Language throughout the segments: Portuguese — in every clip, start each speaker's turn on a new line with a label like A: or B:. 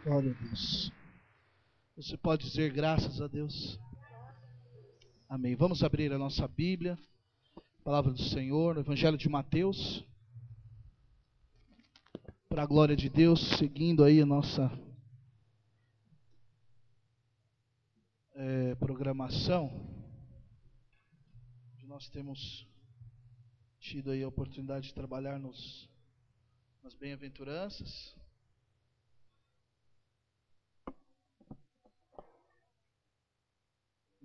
A: Glória a Deus. Você pode dizer graças a Deus? Amém. Vamos abrir a nossa Bíblia, Palavra do Senhor, no Evangelho de Mateus, para a glória de Deus, seguindo aí a nossa programação. Nós temos tido aí a oportunidade de trabalhar nas bem-aventuranças.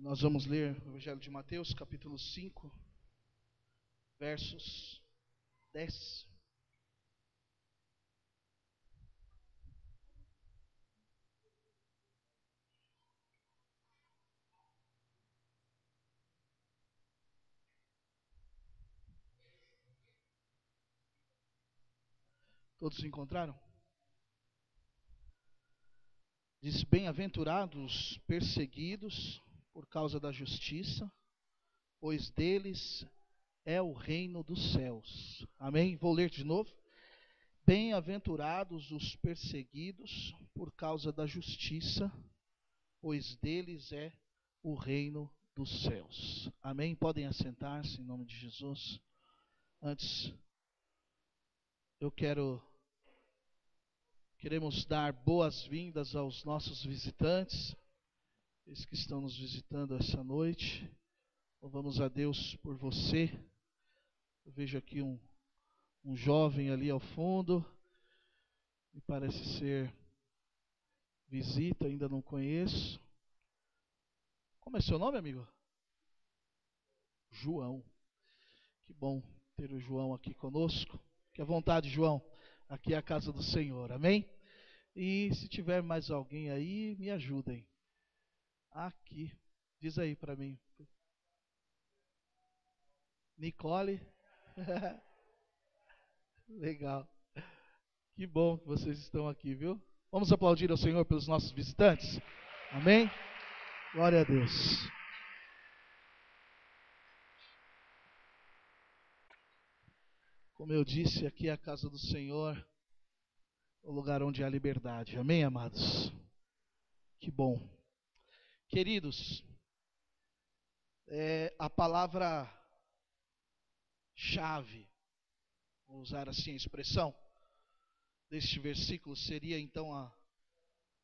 A: Nós vamos ler o Evangelho de Mateus, capítulo 5, versos 10. Todos se encontraram? Diz: bem-aventurados perseguidos por causa da justiça, pois deles é o reino dos céus. Amém? Vou ler de novo. Bem-aventurados os perseguidos por causa da justiça, pois deles é o reino dos céus. Amém? Podem assentar-se em nome de Jesus. Antes, queremos dar boas-vindas aos nossos visitantes, esses que estão nos visitando essa noite. Louvamos a Deus por você. Eu vejo aqui um jovem ali ao fundo, me parece ser visita, ainda não conheço. Como é seu nome, amigo? João. Que bom ter o João aqui conosco. Fique à vontade, João. Aqui é a casa do Senhor, amém? E se tiver mais alguém aí, me ajudem. Aqui, diz aí para mim. Nicole. Legal. Que bom que vocês estão aqui, viu? Vamos aplaudir ao Senhor pelos nossos visitantes? Amém? Glória a Deus. Como eu disse, aqui é a casa do Senhor, o lugar onde há liberdade. Amém, amados? Que bom. Queridos, a palavra-chave, vou usar assim a expressão, deste versículo seria então a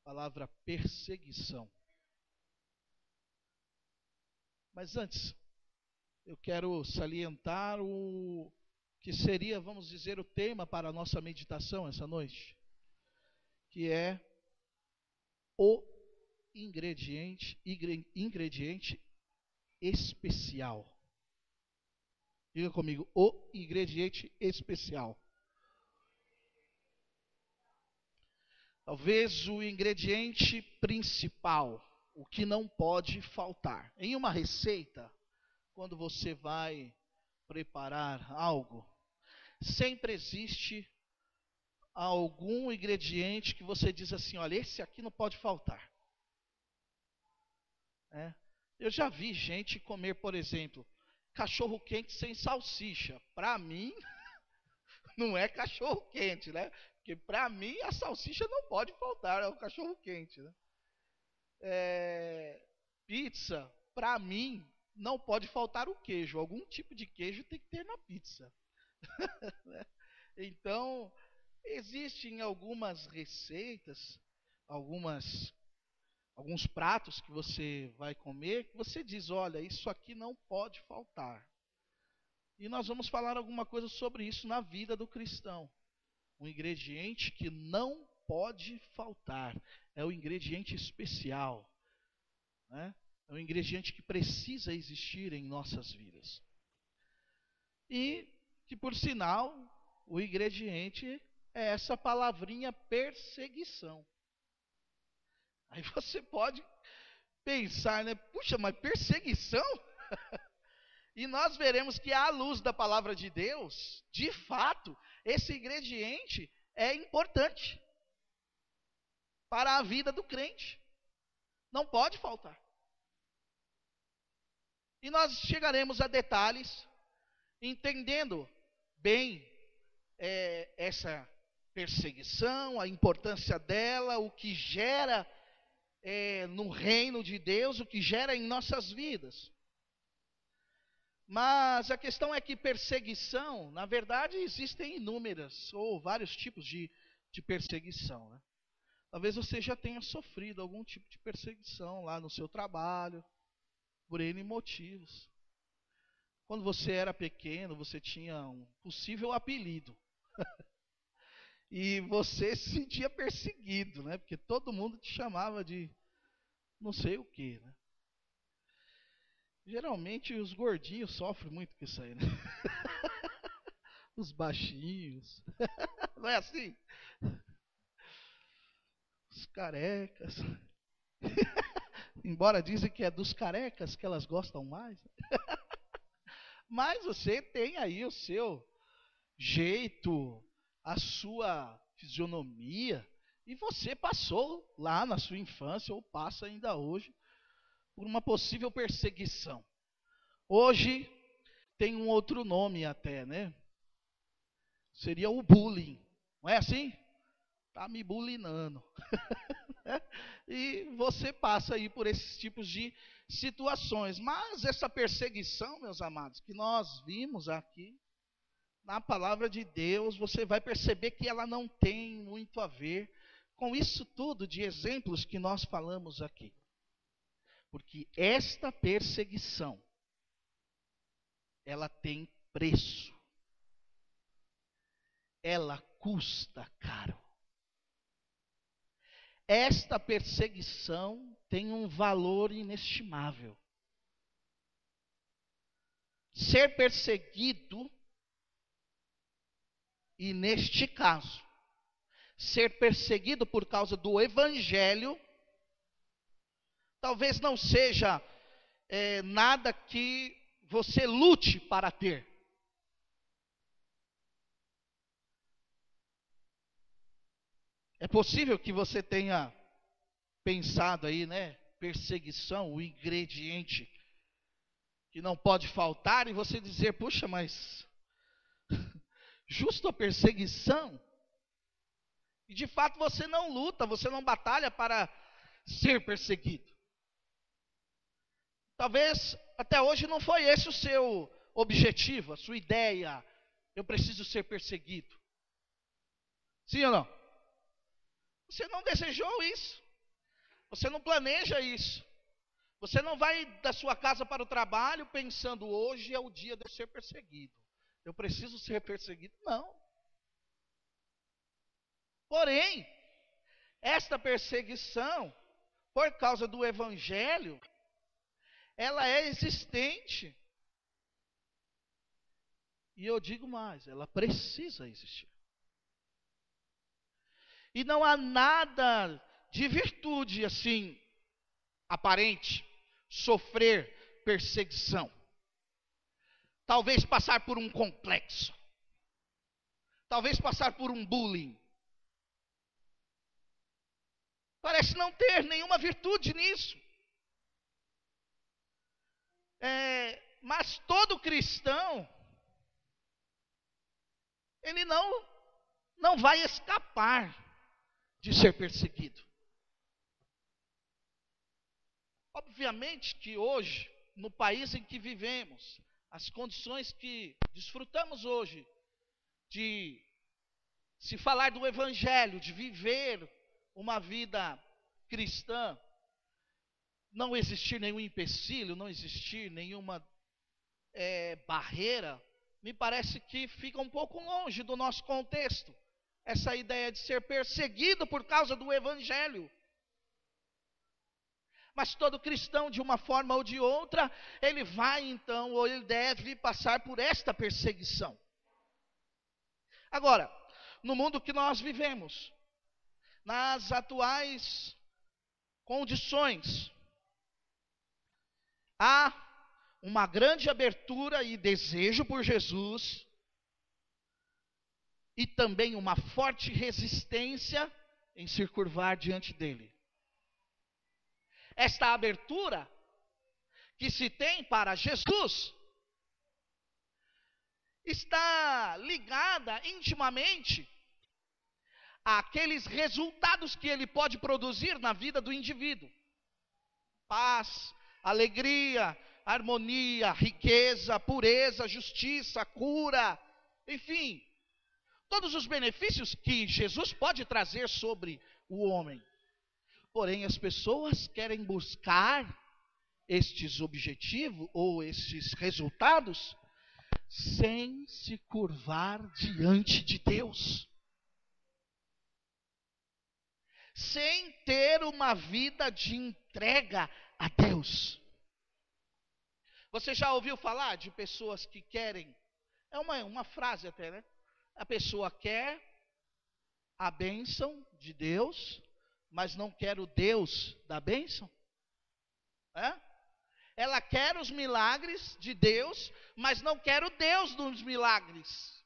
A: palavra perseguição. Mas antes, eu quero salientar o que seria, vamos dizer, o tema para a nossa meditação essa noite, que é o ingrediente especial. Diga comigo, o ingrediente especial. Talvez o ingrediente principal, o que não pode faltar. Em uma receita, quando você vai preparar algo, sempre existe algum ingrediente que você diz assim, olha, esse aqui não pode faltar. Eu já vi gente comer, por exemplo, cachorro quente sem salsicha. Para mim, não é cachorro quente, né? Porque para mim a salsicha não pode faltar ao cachorro quente, né? Pizza, para mim, não pode faltar o queijo. Algum tipo de queijo tem que ter na pizza. Então, existem algumas receitas, alguns pratos que você vai comer, que você diz, olha, isso aqui não pode faltar. E nós vamos falar alguma coisa sobre isso na vida do cristão. Um ingrediente que não pode faltar. É o ingrediente especial. Né? É um ingrediente que precisa existir em nossas vidas. E que, por sinal, o ingrediente é essa palavrinha perseguição. Aí você pode pensar, né? Puxa, mas perseguição? E nós veremos que, à luz da palavra de Deus, de fato, esse ingrediente é importante para a vida do crente. Não pode faltar. E nós chegaremos a detalhes, entendendo bem essa perseguição, a importância dela, o que gera no reino de Deus, o que gera em nossas vidas. Mas a questão é que perseguição, na verdade, existem inúmeras ou vários tipos de perseguição, né? Talvez você já tenha sofrido algum tipo de perseguição lá no seu trabalho, por N motivos. Quando você era pequeno, você tinha um possível apelido. E você se sentia perseguido, né? Porque todo mundo te chamava de não sei o quê, né? Geralmente os gordinhos sofrem muito com isso aí, né? Os baixinhos. Não é assim? Os carecas. Embora dizem que é dos carecas que elas gostam mais. Mas você tem aí o seu jeito, a sua fisionomia. E você passou lá na sua infância, ou passa ainda hoje, por uma possível perseguição. Hoje tem um outro nome até, né? Seria o bullying. Não é assim? Tá me bullyingando. E você passa aí por esses tipos de situações. Mas essa perseguição, meus amados, que nós vimos aqui, na palavra de Deus, você vai perceber que ela não tem muito a ver com isso tudo de exemplos que nós falamos aqui. Porque esta perseguição, ela tem preço. Ela custa caro. Esta perseguição tem um valor inestimável. Ser perseguido, e neste caso, ser perseguido por causa do Evangelho, talvez não seja nada que você lute para ter. É possível que você tenha pensado aí, né? Perseguição, o ingrediente que não pode faltar, e você dizer, puxa, mas justo a perseguição? E de fato você não luta, você não batalha para ser perseguido. Talvez até hoje não foi esse o seu objetivo, a sua ideia. Eu preciso ser perseguido. Sim ou não? Você não desejou isso. Você não planeja isso. Você não vai da sua casa para o trabalho pensando, hoje é o dia de eu ser perseguido. Eu preciso ser perseguido. Não. Porém, esta perseguição, por causa do Evangelho, ela é existente. E eu digo mais, ela precisa existir. E não há nada de virtude assim, aparente, sofrer perseguição. Talvez passar por um complexo. Talvez passar por um bullying. Parece não ter nenhuma virtude nisso. Mas todo cristão, ele não vai escapar de ser perseguido. Obviamente que hoje, no país em que vivemos, as condições que desfrutamos hoje de se falar do Evangelho, de viver uma vida cristã, não existir nenhum empecilho, não existir nenhuma barreira, me parece que fica um pouco longe do nosso contexto. Essa ideia de ser perseguido por causa do Evangelho. Mas todo cristão, de uma forma ou de outra, ele vai então, ou ele deve passar por esta perseguição. Agora, no mundo que nós vivemos, nas atuais condições, há uma grande abertura e desejo por Jesus, e também uma forte resistência em se curvar diante dele. Esta abertura que se tem para Jesus está ligada intimamente àqueles resultados que ele pode produzir na vida do indivíduo: paz, alegria, harmonia, riqueza, pureza, justiça, cura, enfim, todos os benefícios que Jesus pode trazer sobre o homem. Porém, as pessoas querem buscar estes objetivos ou estes resultados sem se curvar diante de Deus, sem ter uma vida de entrega a Deus. Você já ouviu falar de pessoas que querem, é uma frase até, né? A pessoa quer a bênção de Deus, mas não quer o Deus da bênção. Ela quer os milagres de Deus, mas não quer o Deus dos milagres.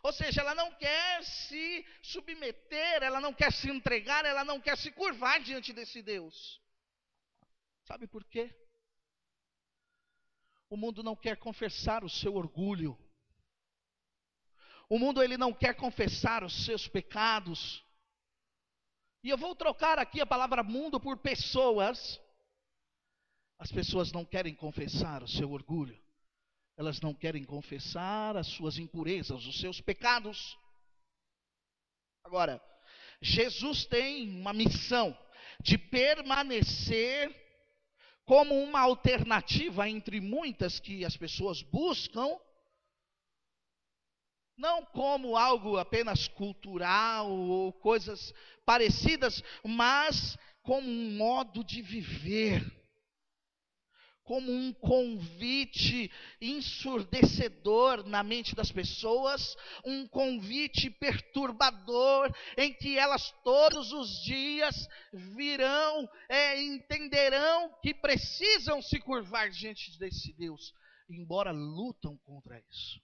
A: Ou seja, ela não quer se submeter, ela não quer se entregar, ela não quer se curvar diante desse Deus. Sabe por quê? O mundo não quer confessar o seu orgulho. O mundo, ele não quer confessar os seus pecados. E eu vou trocar aqui a palavra mundo por pessoas. As pessoas não querem confessar o seu orgulho. Elas não querem confessar as suas impurezas, os seus pecados. Agora, Jesus tem uma missão de permanecer como uma alternativa entre muitas que as pessoas buscam, não como algo apenas cultural ou coisas parecidas, mas como um modo de viver, como um convite ensurdecedor na mente das pessoas, um convite perturbador, em que elas todos os dias virão, entenderão que precisam se curvar diante desse Deus, embora lutam contra isso.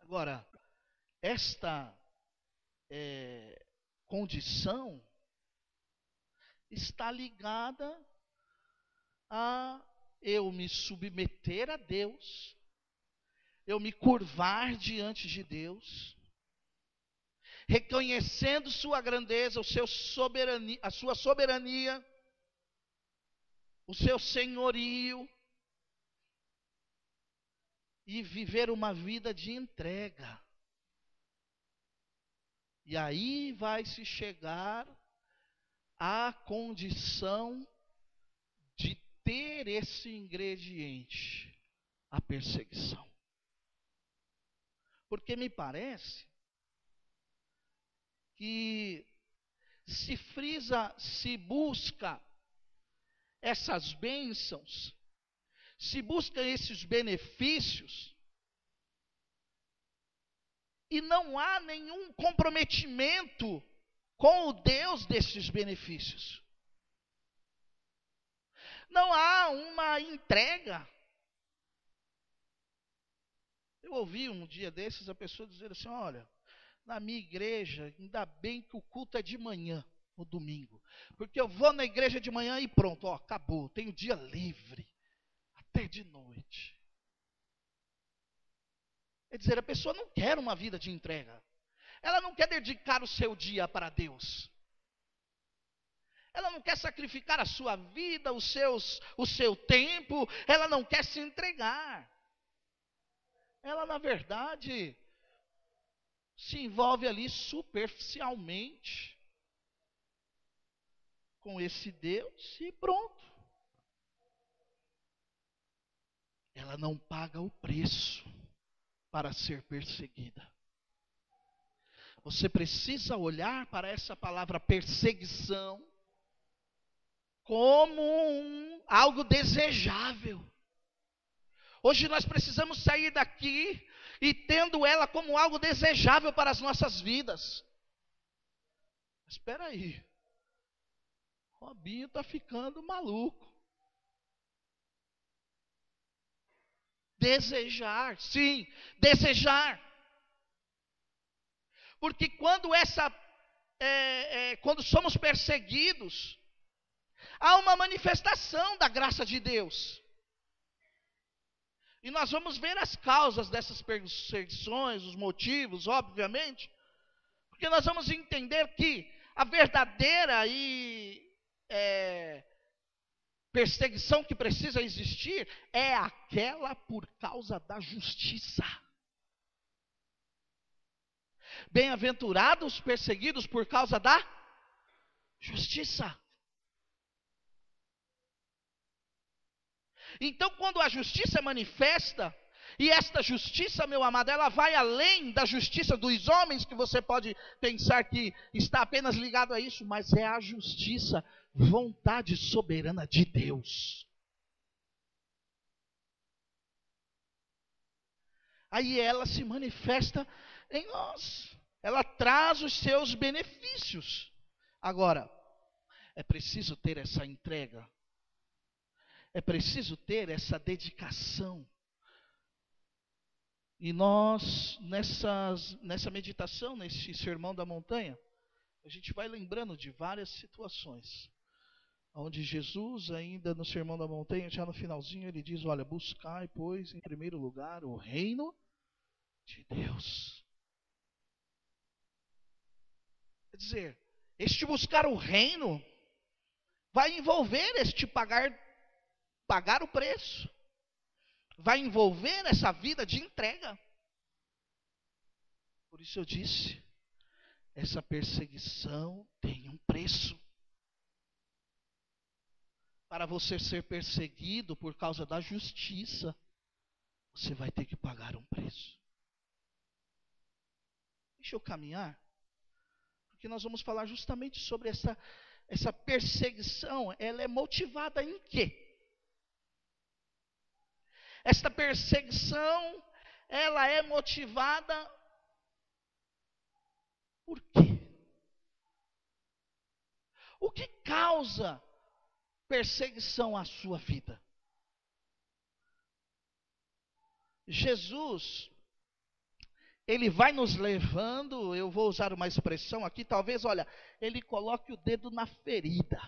A: Agora, esta condição está ligada a eu me submeter a Deus, eu me curvar diante de Deus, reconhecendo sua grandeza, a sua soberania, o seu senhorio, e viver uma vida de entrega. E aí vai se chegar à condição de ter esse ingrediente, a perseguição. Porque me parece que se frisa, se busca essas bênçãos, se busca esses benefícios, e não há nenhum comprometimento com o Deus desses benefícios. Não há uma entrega. Eu ouvi um dia desses a pessoa dizer assim: olha, na minha igreja, ainda bem que o culto é de manhã, no domingo. Porque eu vou na igreja de manhã e pronto, acabou, tenho dia livre, até de noite. Quer dizer, a pessoa não quer uma vida de entrega. Ela não quer dedicar o seu dia para Deus. Ela não quer sacrificar a sua vida, o seu tempo. Ela não quer se entregar. Ela, na verdade, se envolve ali superficialmente com esse Deus e pronto. Ela não paga o preço para ser perseguida. Você precisa olhar para essa palavra perseguição como algo desejável. Hoje nós precisamos sair daqui e tendo ela como algo desejável para as nossas vidas. Espera aí, Robinho está ficando maluco. Desejar, sim, desejar. Porque quando somos perseguidos, há uma manifestação da graça de Deus. E nós vamos ver as causas dessas perseguições, os motivos, obviamente, porque nós vamos entender que a verdadeira perseguição que precisa existir é aquela por causa da justiça. Bem-aventurados os perseguidos por causa da justiça. Então, quando a justiça é manifesta, e esta justiça, meu amado, ela vai além da justiça dos homens, que você pode pensar que está apenas ligado a isso, mas é a justiça, vontade soberana de Deus. Aí ela se manifesta em nós, ela traz os seus benefícios. Agora, é preciso ter essa entrega, é preciso ter essa dedicação. E nós, nessa meditação, nesse sermão da montanha, a gente vai lembrando de várias situações, onde Jesus, ainda no sermão da montanha, já no finalzinho, ele diz, olha, buscai, pois, em primeiro lugar, o reino de Deus. Quer dizer, este buscar o reino vai envolver este pagar o preço. Vai envolver essa vida de entrega. Por isso eu disse, essa perseguição tem um preço. Para você ser perseguido por causa da justiça, você vai ter que pagar um preço. Deixa eu caminhar, porque nós vamos falar justamente sobre essa perseguição. Ela é motivada em quê? Esta perseguição, ela é motivada por quê? O que causa perseguição à sua vida? Jesus, ele vai nos levando, eu vou usar uma expressão aqui, talvez, olha, ele coloque o dedo na ferida,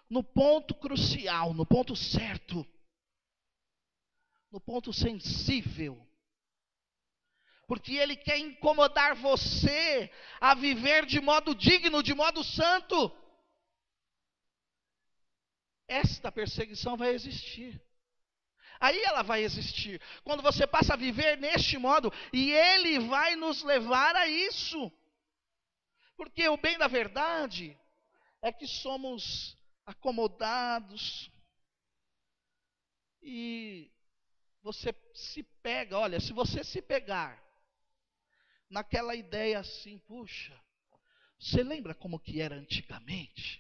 A: no ponto crucial, no ponto certo, no ponto sensível, porque ele quer incomodar você a viver de modo digno, de modo santo. Esta perseguição vai existir. Aí ela vai existir, quando você passa a viver neste modo, e ele vai nos levar a isso. Porque o bem da verdade é que somos acomodados, e você se pega, olha, se você se pegar naquela ideia assim, puxa, você lembra como que era antigamente?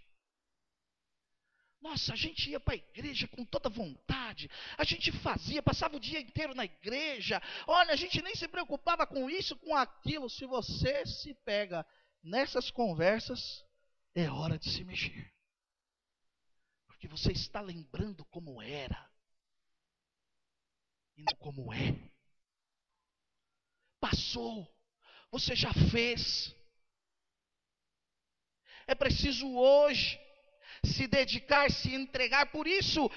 A: Nossa, a gente ia para a igreja com toda vontade, a gente fazia, passava o dia inteiro na igreja, olha, a gente nem se preocupava com isso, com aquilo. Se você se pega nessas conversas, é hora de se mexer, porque você está lembrando como era, e não como é. Passou, você já fez. É preciso hoje se dedicar, se entregar. Por isso,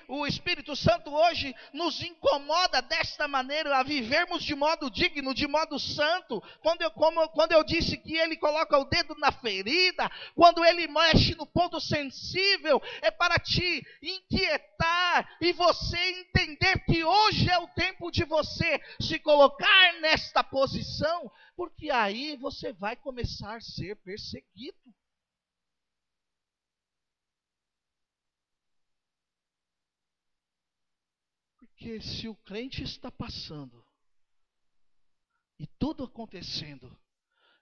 A: o Espírito Santo hoje nos incomoda desta maneira, a vivermos de modo digno, de modo santo. Quando eu disse que ele coloca o dedo na ferida, quando ele mexe no ponto sensível, é para te inquietar e você entender que hoje é o tempo de você se colocar nesta posição, porque aí você vai começar a ser perseguido. Porque se o crente está passando, e tudo acontecendo,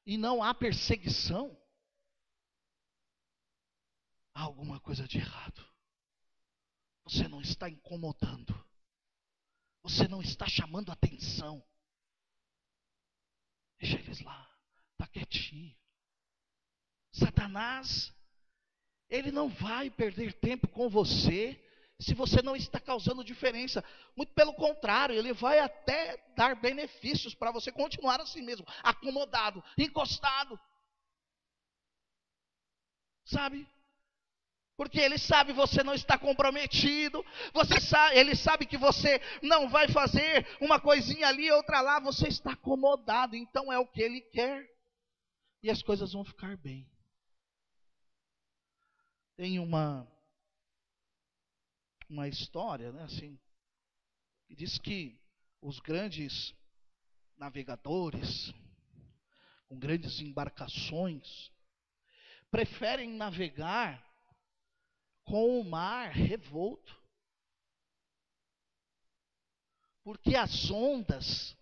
A: e não há perseguição, há alguma coisa de errado. Você não está incomodando, você não está chamando atenção. Deixa eles lá, está quietinho. Satanás, ele não vai perder tempo com você, se você não está causando diferença. Muito pelo contrário, ele vai até dar benefícios para você continuar assim mesmo, acomodado, encostado. Sabe? Porque ele sabe que você não está comprometido, ele sabe que você não vai fazer uma coisinha ali, outra lá, você está acomodado, então é o que ele quer. E as coisas vão ficar bem. Tem uma história, né, assim, que diz que os grandes navegadores, com grandes embarcações, preferem navegar com o mar revolto, porque as ondas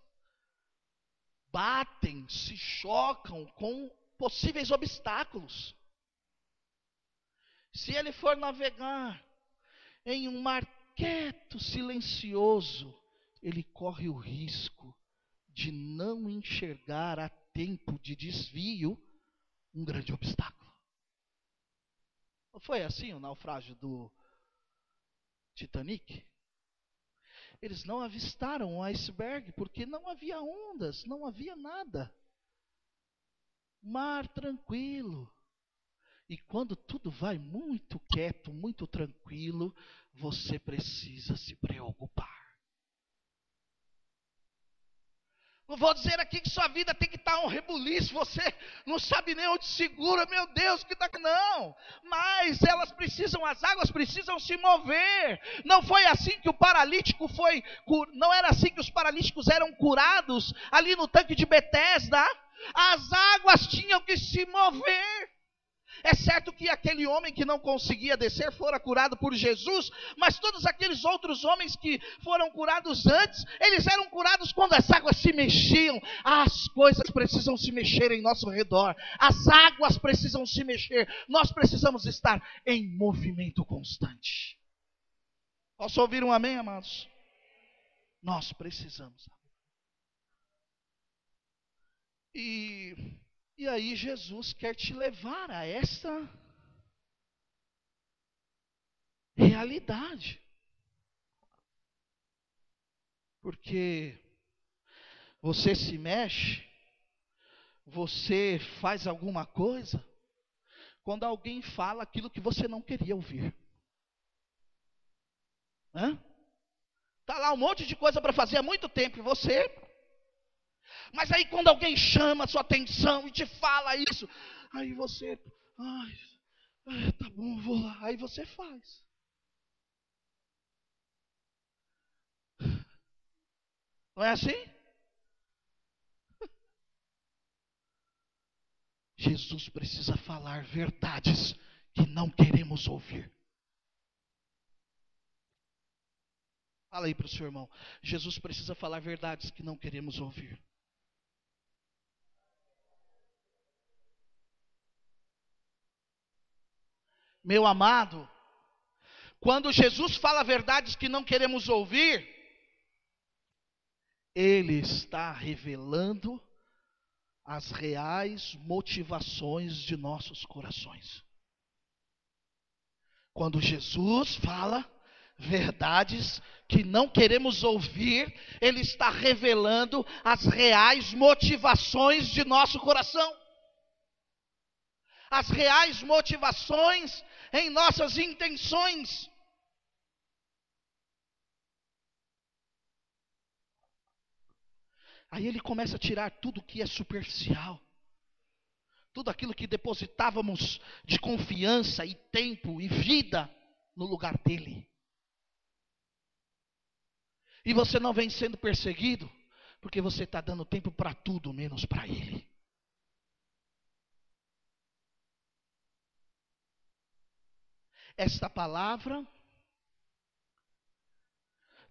A: batem, se chocam com possíveis obstáculos. Se ele for navegar em um mar quieto, silencioso, ele corre o risco de não enxergar a tempo de desvio um grande obstáculo. Não foi assim o naufrágio do Titanic? Eles não avistaram o iceberg porque não havia ondas, não havia nada. Mar tranquilo. E quando tudo vai muito quieto, muito tranquilo, você precisa se preocupar. Não vou dizer aqui que sua vida tem que estar um rebuliço, você não sabe nem onde segura, meu Deus, que tá... Não, mas as águas precisam se mover. Não foi assim que o paralítico não era assim que os paralíticos eram curados ali no tanque de Betesda. As águas tinham que se mover. É certo que aquele homem que não conseguia descer fora curado por Jesus, mas todos aqueles outros homens que foram curados antes, eles eram curados quando as águas se mexiam. As coisas precisam se mexer em nosso redor, as águas precisam se mexer, nós precisamos estar em movimento constante. Posso ouvir um amém, amados? Nós precisamos. E aí Jesus quer te levar a essa realidade. Porque você se mexe, você faz alguma coisa, quando alguém fala aquilo que você não queria ouvir. Está lá um monte de coisa para fazer há muito tempo, e você... Mas aí quando alguém chama a sua atenção e te fala isso, aí você... tá bom, vou lá. Aí você faz. Não é assim? Jesus precisa falar verdades que não queremos ouvir. Fala aí para o seu irmão. Jesus precisa falar verdades que não queremos ouvir. Meu amado, quando Jesus fala verdades que não queremos ouvir, Ele está revelando as reais motivações de nossos corações. Quando Jesus fala verdades que não queremos ouvir, Ele está revelando as reais motivações de nosso coração. As reais motivações em nossas intenções. Aí ele começa a tirar tudo que é superficial. Tudo aquilo que depositávamos de confiança e tempo e vida no lugar dele. E você não vem sendo perseguido porque você está dando tempo para tudo menos para ele. Esta palavra,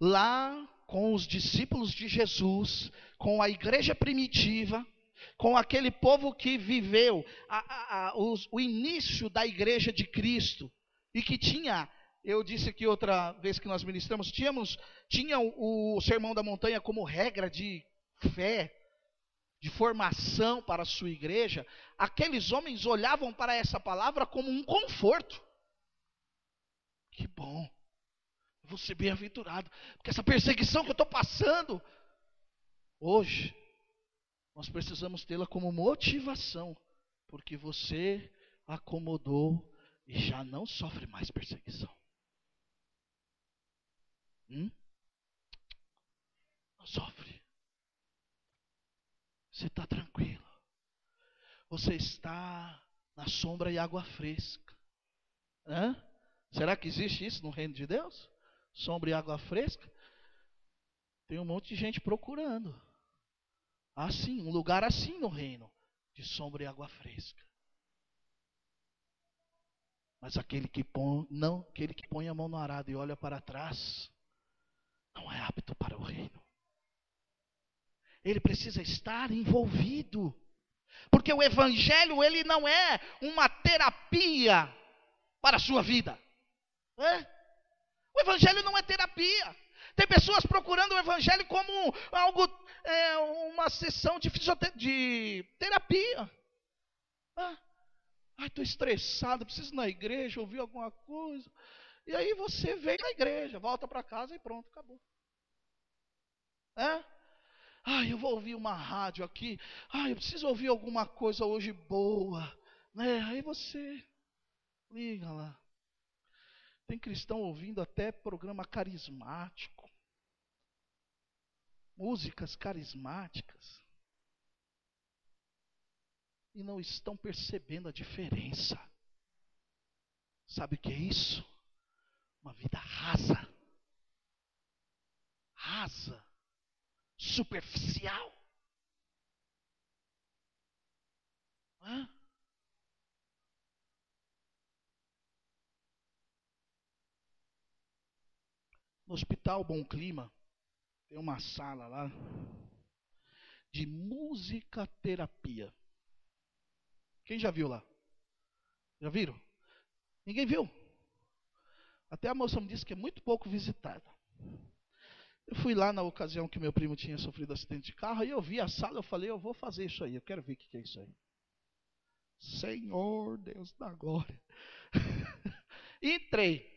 A: lá com os discípulos de Jesus, com a igreja primitiva, com aquele povo que viveu o início da igreja de Cristo, e que tinha, eu disse aqui outra vez que nós ministramos, tinha o Sermão da Montanha como regra de fé, de formação para a sua igreja. Aqueles homens olhavam para essa palavra como um conforto. Que bom, eu vou ser bem-aventurado, porque essa perseguição que eu estou passando, hoje, nós precisamos tê-la como motivação, porque você acomodou e já não sofre mais perseguição. Não sofre. Você está tranquilo. Você está na sombra e água fresca. Hã? Será que existe isso no reino de Deus? Sombra e água fresca? Tem um monte de gente procurando. Assim, um lugar assim no reino, de sombra e água fresca. Mas aquele que põe a mão no arado e olha para trás, não é apto para o reino. Ele precisa estar envolvido. Porque o evangelho, ele não é uma terapia para a sua vida. O evangelho não é terapia. Tem pessoas procurando o evangelho como algo, uma sessão de terapia. Estou estressado, preciso ir na igreja, ouvir alguma coisa. E aí você vem na igreja, volta para casa e pronto, acabou. Eu vou ouvir uma rádio aqui. Eu preciso ouvir alguma coisa hoje boa. Aí você liga lá. Tem cristão ouvindo até programa carismático. Músicas carismáticas. E não estão percebendo a diferença. Sabe o que é isso? Uma vida rasa. Rasa. Superficial. No Hospital Bom Clima, tem uma sala lá de música terapia. Quem já viu lá? Já viram? Ninguém viu? Até a moça me disse que é muito pouco visitada. Eu fui lá na ocasião que meu primo tinha sofrido acidente de carro, e eu vi a sala, eu falei, eu vou fazer isso aí, eu quero ver o que é isso aí. Senhor Deus da glória. Entrei.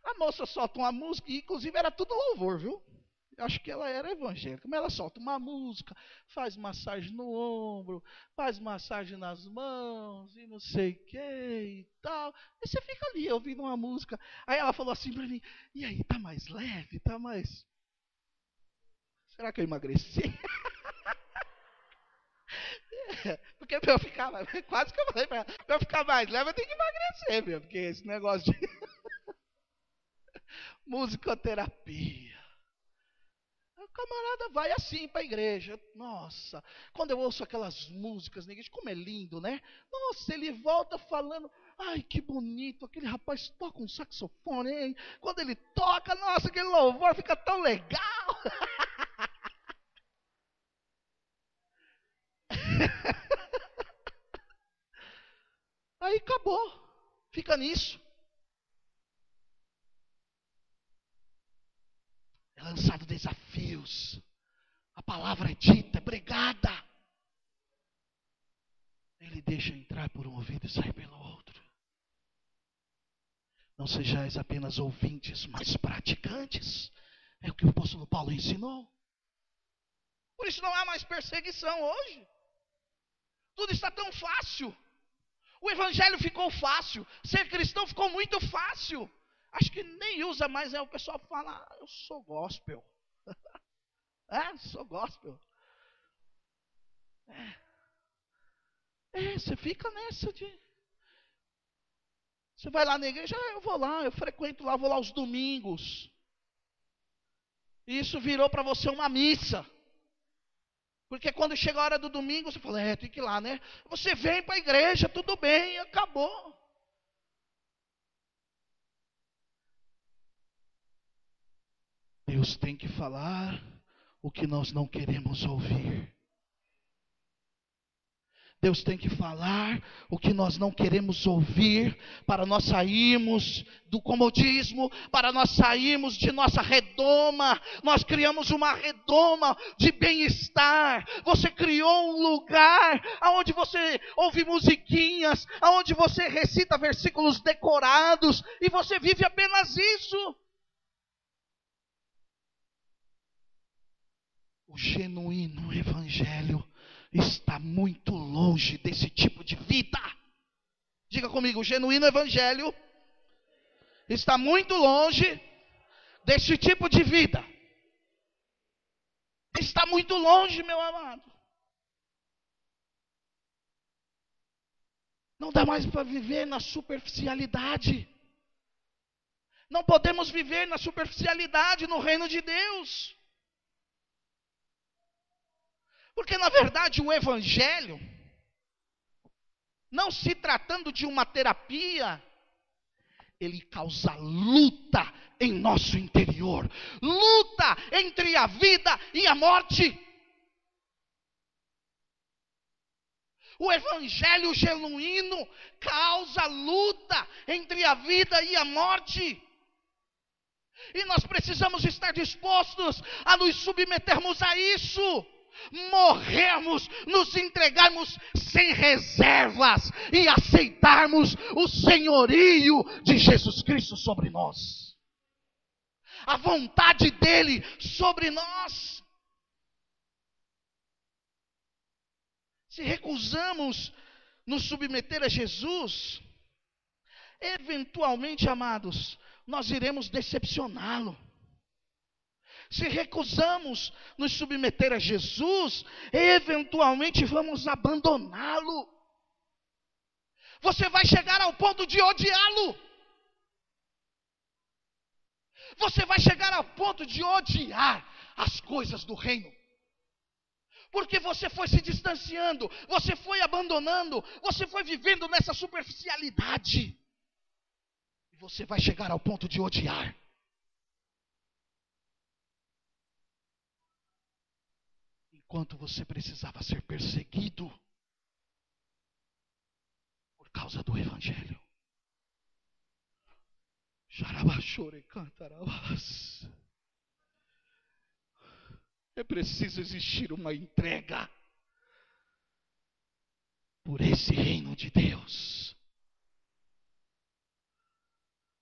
A: A moça solta uma música, e inclusive era tudo louvor, viu? Eu acho que ela era evangélica, mas ela solta uma música, faz massagem no ombro, faz massagem nas mãos, e não sei o que e tal. E você fica ali ouvindo uma música. Aí ela falou assim pra mim, e aí, tá mais leve, tá mais... Será que eu emagreci? Porque pra eu ficar, quase que eu falei pra ela, pra eu ficar mais leve eu tenho que emagrecer, meu, porque esse negócio de musicoterapia. O camarada vai assim para a igreja. Nossa, quando eu ouço aquelas músicas na igreja, como é lindo, né? Nossa, ele volta falando, ai que bonito, aquele rapaz toca um saxofone, hein? Quando ele toca, nossa, aquele louvor fica tão legal. Aí acabou, fica nisso. É lançado desafios. A palavra é dita, é pregada. Ele deixa entrar por um ouvido e sair pelo outro. Não sejais apenas ouvintes, mas praticantes. É o que o apóstolo Paulo ensinou. Por isso não há mais perseguição hoje. Tudo está tão fácil. O evangelho ficou fácil. Ser cristão ficou muito fácil. Acho que nem usa mais, o pessoal fala, eu sou gospel. Sou gospel. Você fica nessa de... Você vai lá na igreja, eu vou lá, eu frequento lá, vou lá aos domingos. E isso virou para você uma missa. Porque quando chega a hora do domingo, você fala, tem que ir lá, né? Você vem para a igreja, tudo bem, acabou. Deus tem que falar o que nós não queremos ouvir. Deus tem que falar o que nós não queremos ouvir, para nós sairmos do comodismo, para nós sairmos de nossa redoma. Nós criamos uma redoma de bem-estar. Você criou um lugar onde você ouve musiquinhas, onde você recita versículos decorados, e você vive apenas isso. O genuíno evangelho está muito longe desse tipo de vida. Diga comigo, o genuíno evangelho está muito longe desse tipo de vida. Está muito longe, meu amado. Não dá mais para viver na superficialidade. Não podemos viver na superficialidade no reino de Deus. Porque na verdade o evangelho, não se tratando de uma terapia, ele causa luta em nosso interior. Luta entre a vida e a morte. O evangelho genuíno causa luta entre a vida e a morte. E nós precisamos estar dispostos a nos submetermos a isso. Morrermos, nos entregarmos sem reservas e aceitarmos o senhorio de Jesus Cristo sobre nós. A vontade dele sobre nós. Se recusamos nos submeter a Jesus, eventualmente, amados, nós iremos decepcioná-lo. Se recusamos nos submeter a Jesus, eventualmente vamos abandoná-lo. Você vai chegar ao ponto de odiá-lo. Você vai chegar ao ponto de odiar as coisas do reino. Porque você foi se distanciando, você foi abandonando, você foi vivendo nessa superficialidade. E você vai chegar ao ponto de odiar. Enquanto você precisava ser perseguido por causa do evangelho. É preciso existir uma entrega por esse reino de Deus.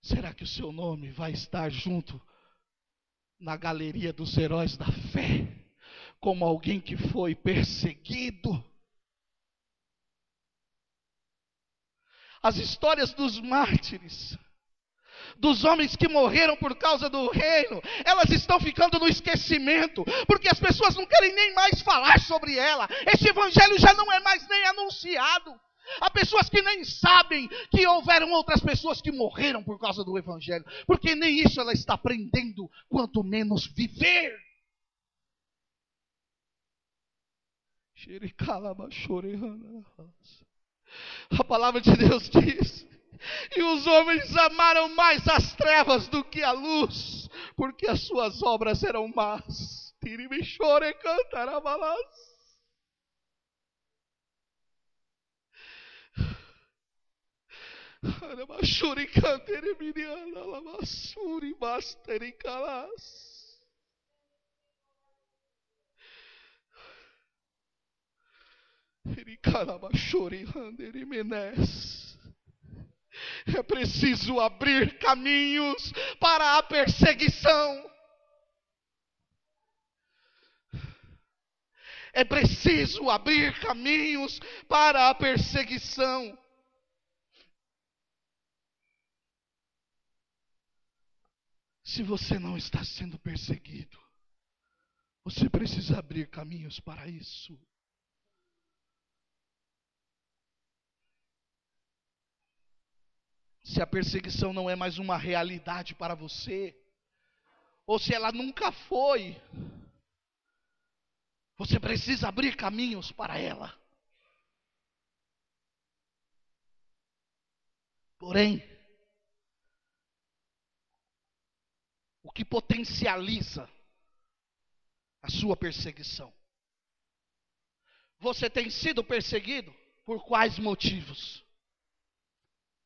A: Será que o seu nome vai estar junto na galeria dos heróis da fé, como alguém que foi perseguido? As histórias dos mártires, dos homens que morreram por causa do reino, elas estão ficando no esquecimento, porque as pessoas não querem nem mais falar sobre ela. Esse evangelho já não é mais nem anunciado. Há pessoas que nem sabem que houveram outras pessoas que morreram por causa do evangelho, porque nem isso ela está aprendendo, quanto menos viver. A palavra de Deus diz: e os homens amaram mais as trevas do que a luz, porque as suas obras eram más. Tirimichore cantarabalas. Arabashuri cantere miriana lamasuri basteri calas. Ericalabashuri handeri menes. É preciso abrir caminhos para a perseguição. É preciso abrir caminhos para a perseguição. Se você não está sendo perseguido, você precisa abrir caminhos para isso. Se a perseguição não é mais uma realidade para você, ou se ela nunca foi, você precisa abrir caminhos para ela. Porém, o que potencializa a sua perseguição? Você tem sido perseguido por quais motivos?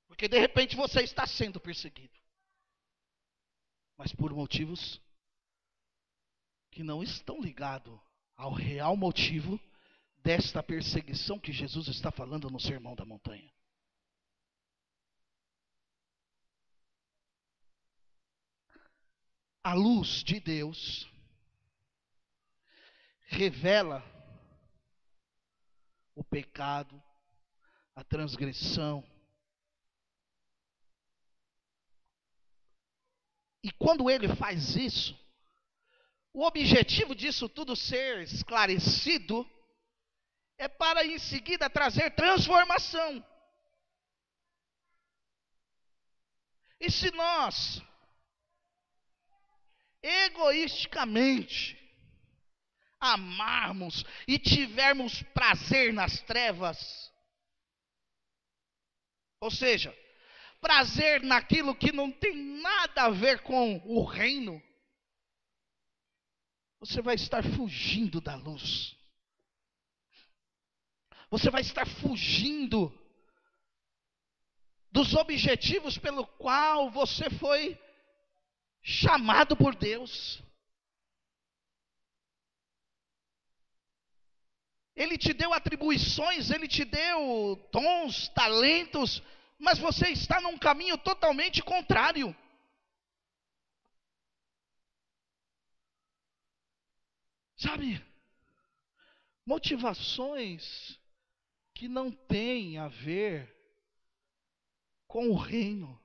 A: Porque de repente você está sendo perseguido, mas por motivos que não estão ligados ao real motivo desta perseguição que Jesus está falando no Sermão da Montanha. A luz de Deus revela o pecado, a transgressão, E quando ele faz isso, o objetivo disso tudo ser esclarecido é para em seguida trazer transformação. E se nós egoisticamente amarmos e tivermos prazer nas trevas, ou seja, prazer naquilo que não tem nada a ver com o reino, você vai estar fugindo da luz. Você vai estar fugindo dos objetivos pelo qual você foi chamado por Deus. Ele te deu atribuições, ele te deu dons, talentos, mas você está num caminho totalmente contrário. Sabe? Motivações que não têm a ver com o reino.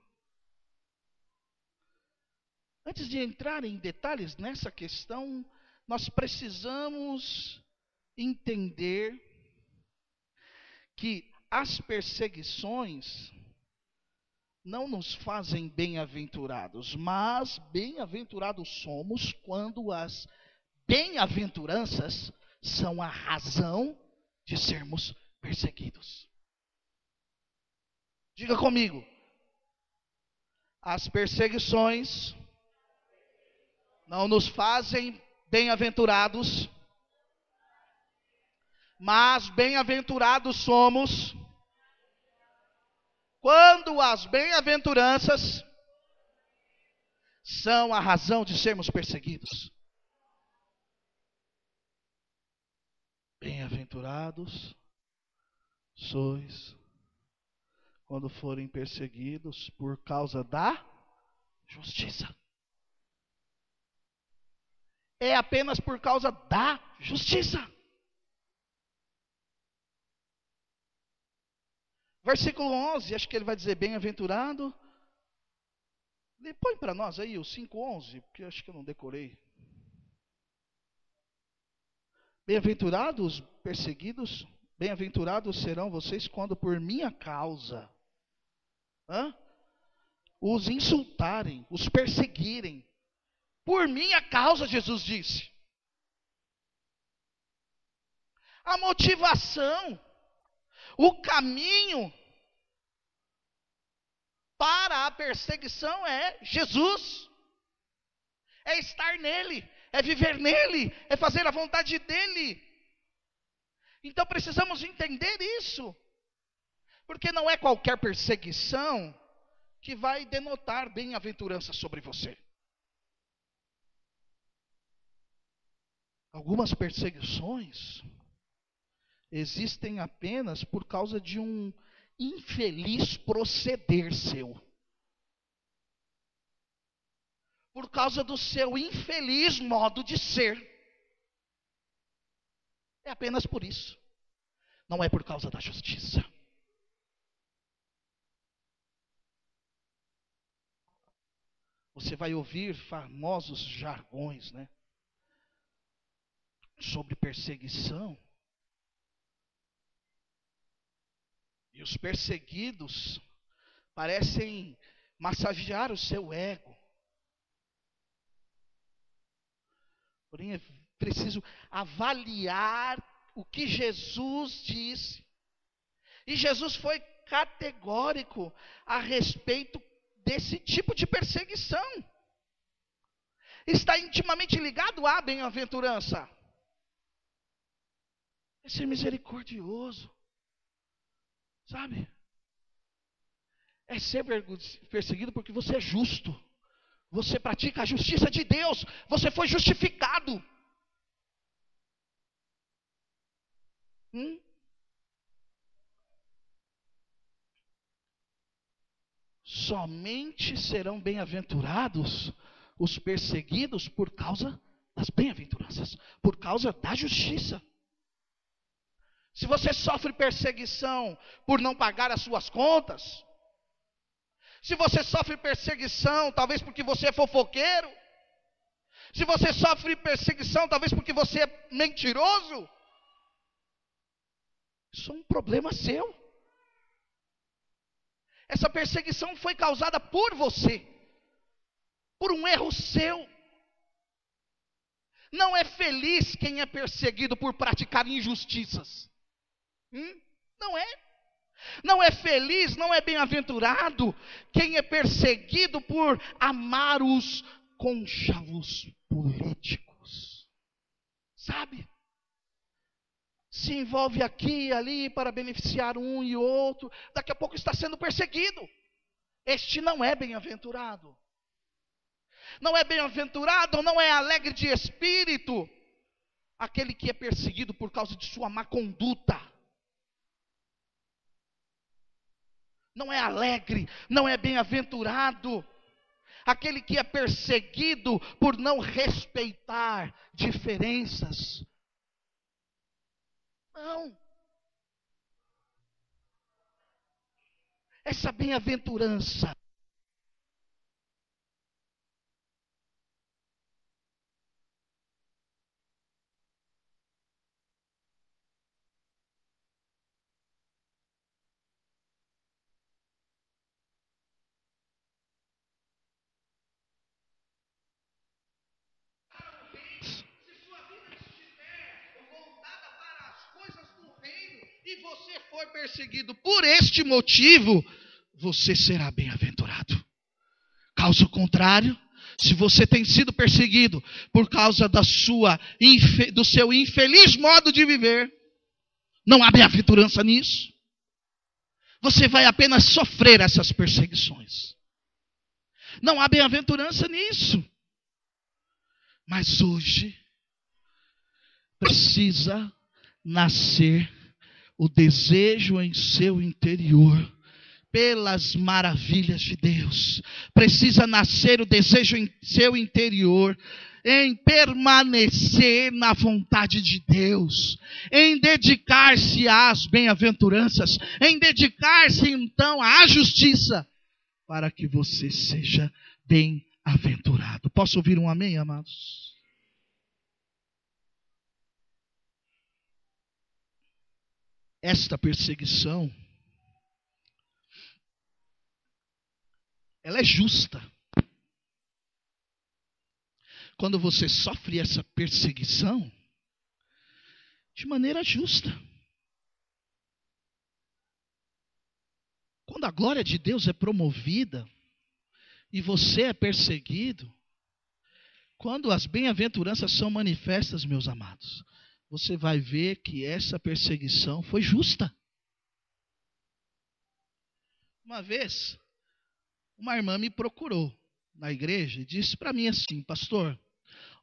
A: Antes de entrar em detalhes nessa questão, nós precisamos entender que as perseguições não nos fazem bem-aventurados, mas bem-aventurados somos quando as bem-aventuranças são a razão de sermos perseguidos. Diga comigo. As perseguições não nos fazem bem-aventurados, mas bem-aventurados somos quando as bem-aventuranças são a razão de sermos perseguidos. Bem-aventurados sois quando forem perseguidos por causa da justiça. É apenas por causa da justiça. Versículo 11, acho que ele vai dizer bem-aventurado. Põe para nós aí o 5:11, porque acho que eu não decorei. Bem-aventurados perseguidos, bem-aventurados serão vocês quando por minha causa os insultarem, os perseguirem. Por minha causa, Jesus disse. A motivação, o caminho para a perseguição é Jesus. É estar nele, é viver nele, é fazer a vontade dele. Então precisamos entender isso. Porque não é qualquer perseguição que vai denotar bem-aventurança sobre você. Algumas perseguições existem apenas por causa de um infeliz proceder seu. Por causa do seu infeliz modo de ser. É apenas por isso. Não é por causa da justiça. Você vai ouvir famosos jargões, né? Sobre perseguição. E os perseguidos parecem massagear o seu ego. Porém, é preciso avaliar o que Jesus disse. E Jesus foi categórico a respeito desse tipo de perseguição. Está intimamente ligado à bem-aventurança. É ser misericordioso. Sabe? É ser perseguido porque você é justo. Você pratica a justiça de Deus. Você foi justificado. Somente serão bem-aventurados os perseguidos por causa das bem-aventuranças, por causa da justiça. Se você sofre perseguição por não pagar as suas contas, Se você sofre perseguição, talvez porque você é fofoqueiro. Se você sofre perseguição, talvez porque você é mentiroso. Isso é um problema seu. Essa perseguição foi causada por você, por um erro seu. Não é feliz quem é perseguido por praticar injustiças. Não é. Não é feliz, não é bem-aventurado quem é perseguido por amar os cônchavos políticos. Sabe? Se envolve aqui e ali para beneficiar um e outro. Daqui a pouco está sendo perseguido. Este não é bem-aventurado. Não é bem-aventurado, não é alegre de espírito aquele que é perseguido por causa de sua má conduta. Não é alegre, não é bem-aventurado aquele que é perseguido por não respeitar diferenças. Não. Essa bem-aventurança e você for perseguido por este motivo, você será bem-aventurado. Caso contrário, se você tem sido perseguido por causa do seu infeliz modo de viver, não há bem-aventurança nisso. Você vai apenas sofrer essas perseguições. Não há bem-aventurança nisso. Mas hoje precisa nascer o desejo em seu interior pelas maravilhas de Deus. Precisa nascer o desejo em seu interior em permanecer na vontade de Deus, em dedicar-se às bem-aventuranças, em dedicar-se então à justiça, para que você seja bem-aventurado. Posso ouvir um amém, amados? Esta perseguição, ela é justa. Quando você sofre essa perseguição, de maneira justa. Quando a glória de Deus é promovida, e você é perseguido, quando as bem-aventuranças são manifestas, meus amados, você vai ver que essa perseguição foi justa. Uma vez, uma irmã me procurou na igreja e disse para mim assim: pastor,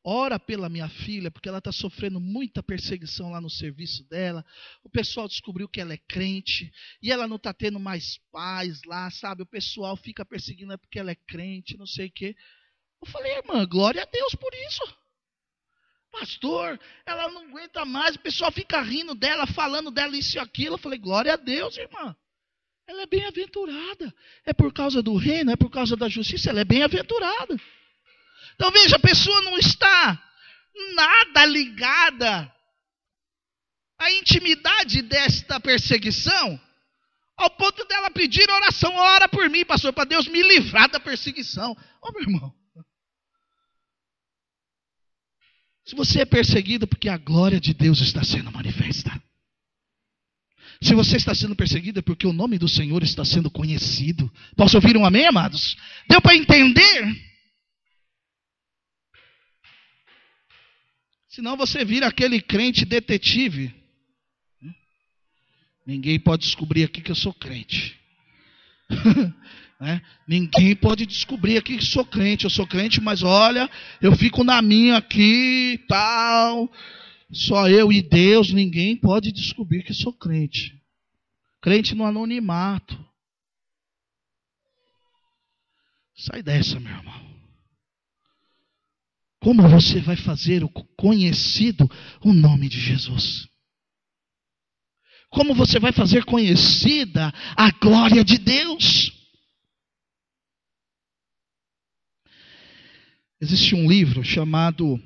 A: ora pela minha filha, porque ela está sofrendo muita perseguição lá no serviço dela. O pessoal descobriu que ela é crente e ela não está tendo mais paz lá, sabe? O pessoal fica perseguindo ela porque ela é crente, não sei o quê. Eu falei: irmã, glória a Deus por isso. Pastor, ela não aguenta mais, o pessoal fica rindo dela, falando dela isso e aquilo. Eu falei: glória a Deus, irmã. Ela é bem-aventurada. É por causa do reino, é por causa da justiça, ela é bem-aventurada. Então veja, a pessoa não está nada ligada à intimidade desta perseguição, ao ponto dela pedir oração: ora por mim, pastor, para Deus me livrar da perseguição. Ô meu irmão, se você é perseguido, porque a glória de Deus está sendo manifesta. Se você está sendo perseguido, é porque o nome do Senhor está sendo conhecido. Posso ouvir um amém, amados? Deu para entender? Senão você vira aquele crente detetive. Ninguém pode descobrir aqui que eu sou crente. Ninguém pode descobrir aqui que sou crente. Eu sou crente, mas olha, eu fico na minha aqui, tal. Só eu e Deus, ninguém pode descobrir que sou crente. Crente no anonimato. Sai dessa, meu irmão. Como você vai fazer conhecido o nome de Jesus? Como você vai fazer conhecida a glória de Deus? Existe um livro chamado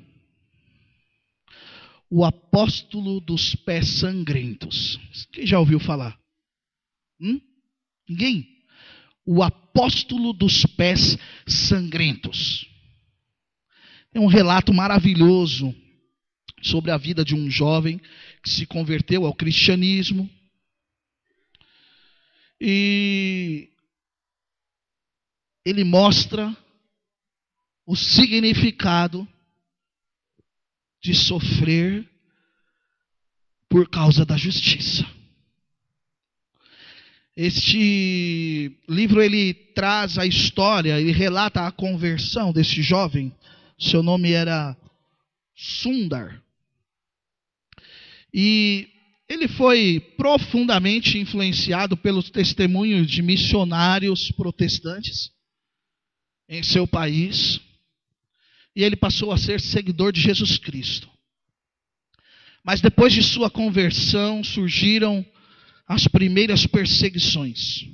A: O Apóstolo dos Pés Sangrentos. Quem já ouviu falar? Ninguém? O Apóstolo dos Pés Sangrentos. É um relato maravilhoso sobre a vida de um jovem que se converteu ao cristianismo. E ele mostra o significado de sofrer por causa da justiça. Este livro ele traz a história, ele relata a conversão desse jovem. Seu nome era Sundar. E ele foi profundamente influenciado pelos testemunhos de missionários protestantes em seu país. E ele passou a ser seguidor de Jesus Cristo. Mas depois de sua conversão surgiram as primeiras perseguições.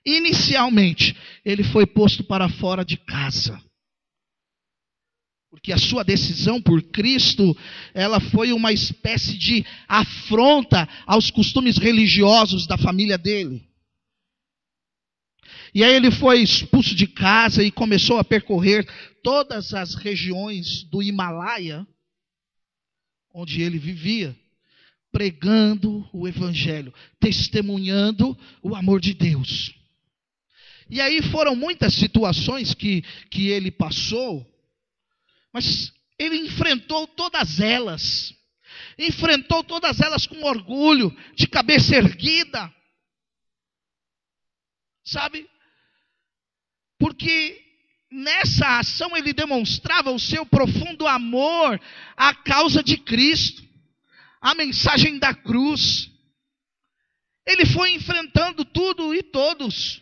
A: Inicialmente, ele foi posto para fora de casa. Porque a sua decisão por Cristo, ela foi uma espécie de afronta aos costumes religiosos da família dele. E aí ele foi expulso de casa e começou a percorrer todas as regiões do Himalaia, onde ele vivia, pregando o Evangelho, testemunhando o amor de Deus. E aí foram muitas situações que ele passou, mas ele enfrentou todas elas. Enfrentou todas elas com orgulho, de cabeça erguida. Sabe? Porque nessa ação ele demonstrava o seu profundo amor à causa de Cristo, a mensagem da cruz. Ele foi enfrentando tudo e todos.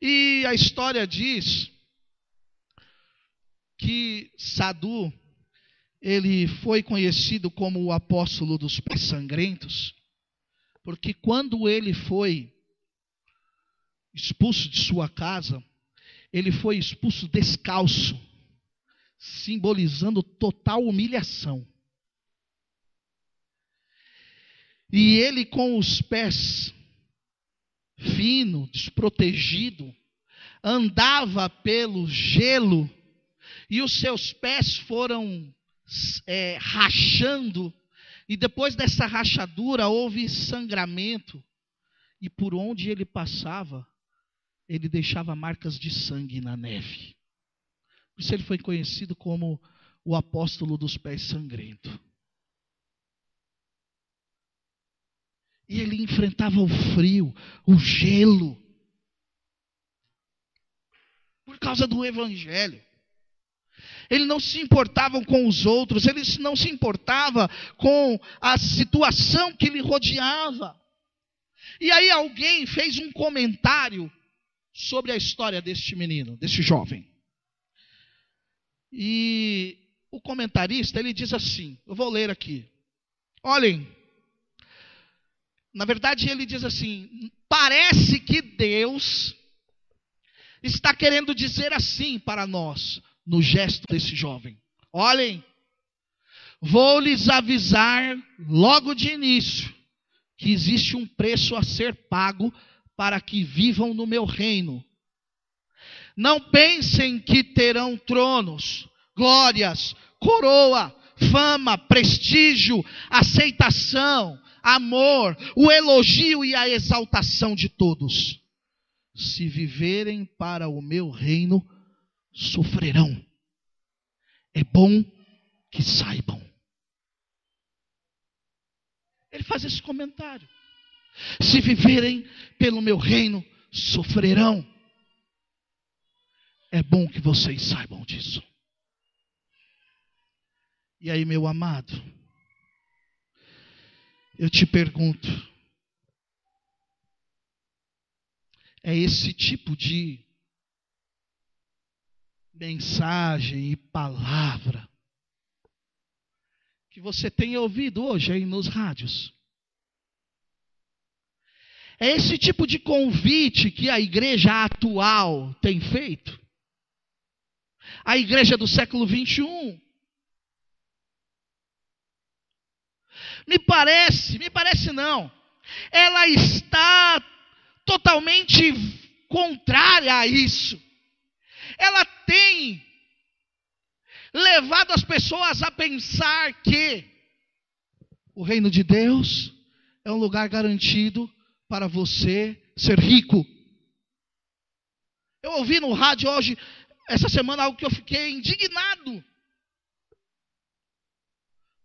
A: E a história diz que Sadhu, ele foi conhecido como o apóstolo dos pés sangrentos, porque quando ele foi expulso de sua casa, ele foi expulso descalço, simbolizando total humilhação. E ele com os pés fino, desprotegido, andava pelo gelo, e os seus pés foram rachando, e depois dessa rachadura houve sangramento, e por onde ele passava, ele deixava marcas de sangue na neve. Por isso ele foi conhecido como o apóstolo dos pés sangrentos. E ele enfrentava o frio, o gelo, por causa do Evangelho. Ele não se importava com os outros, ele não se importava com a situação que lhe rodeava. E aí alguém fez um comentário sobre a história deste menino, deste jovem. E o comentarista, ele diz assim, eu vou ler aqui. Olhem, na verdade ele diz assim, parece que Deus está querendo dizer assim para nós, no gesto desse jovem. Olhem, vou lhes avisar logo de início, que existe um preço a ser pago para que vivam no meu reino. Não pensem que terão tronos, glórias, coroa, fama, prestígio, aceitação, amor, o elogio e a exaltação de todos. Se viverem para o meu reino, sofrerão. É bom que saibam. Ele faz esse comentário. Se viverem pelo meu reino, sofrerão. É bom que vocês saibam disso. E aí, meu amado, eu te pergunto, é esse tipo de mensagem e palavra que você tem ouvido hoje aí nos rádios? É esse tipo de convite que a igreja atual tem feito? a igreja do século 21. Me parece não. Ela está totalmente contrária a isso. Ela tem levado as pessoas a pensar que o reino de Deus é um lugar garantido para você ser rico. Eu ouvi no rádio hoje, essa semana, algo que eu fiquei indignado.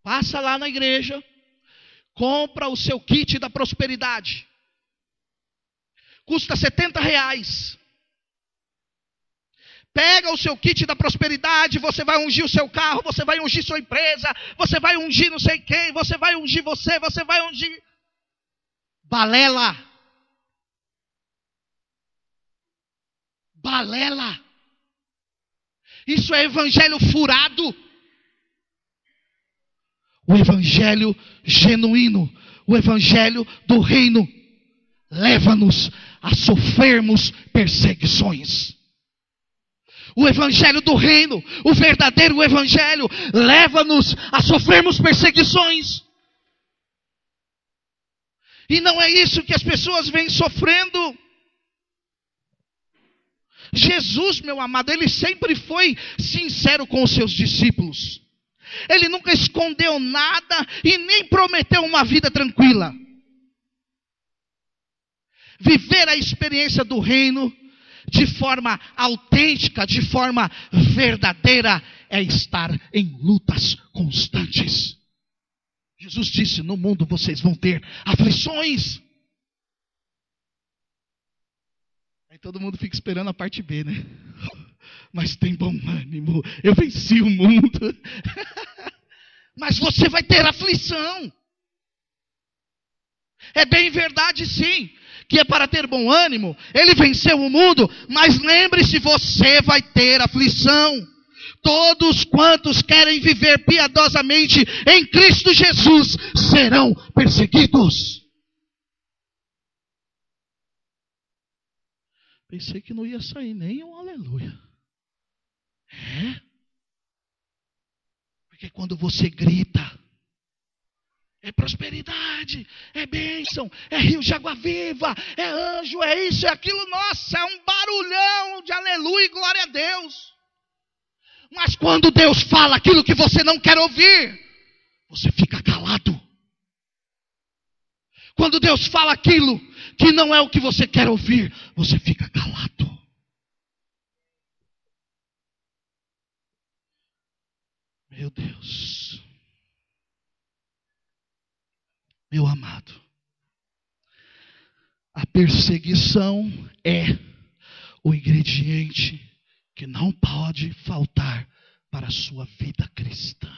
A: Passa lá na igreja, compra o seu kit da prosperidade. Custa R$70. Pega o seu kit da prosperidade, você vai ungir o seu carro, você vai ungir sua empresa, você vai ungir não sei quem, você vai ungir você vai ungir. Balela. Balela. Isso é evangelho furado. O evangelho genuíno, o evangelho do reino, leva-nos a sofrermos perseguições. O evangelho do reino, o verdadeiro evangelho, leva-nos a sofrermos perseguições. E não é isso que as pessoas vêm sofrendo. Jesus, meu amado, ele sempre foi sincero com os seus discípulos. Ele nunca escondeu nada e nem prometeu uma vida tranquila. Viver a experiência do reino de forma autêntica, de forma verdadeira, é estar em lutas constantes. Jesus disse: no mundo vocês vão ter aflições. Aí todo mundo fica esperando a parte B, né? Mas tem bom ânimo, eu venci o mundo. Mas você vai ter aflição. É bem verdade, sim, que é para ter bom ânimo. Ele venceu o mundo, mas lembre-se, você vai ter aflição. Todos quantos querem viver piedosamente em Cristo Jesus serão perseguidos. Pensei que não ia sair nem um aleluia. É? Porque quando você grita, é prosperidade, é bênção, é rio de água viva, é anjo, é isso, é aquilo. Nossa, é um barulhão de aleluia e glória a Deus. Mas quando Deus fala aquilo que você não quer ouvir, você fica calado. Quando Deus fala aquilo que não é o que você quer ouvir, você fica calado. Meu Deus. Meu amado, a perseguição é o ingrediente que não pode faltar para a sua vida cristã.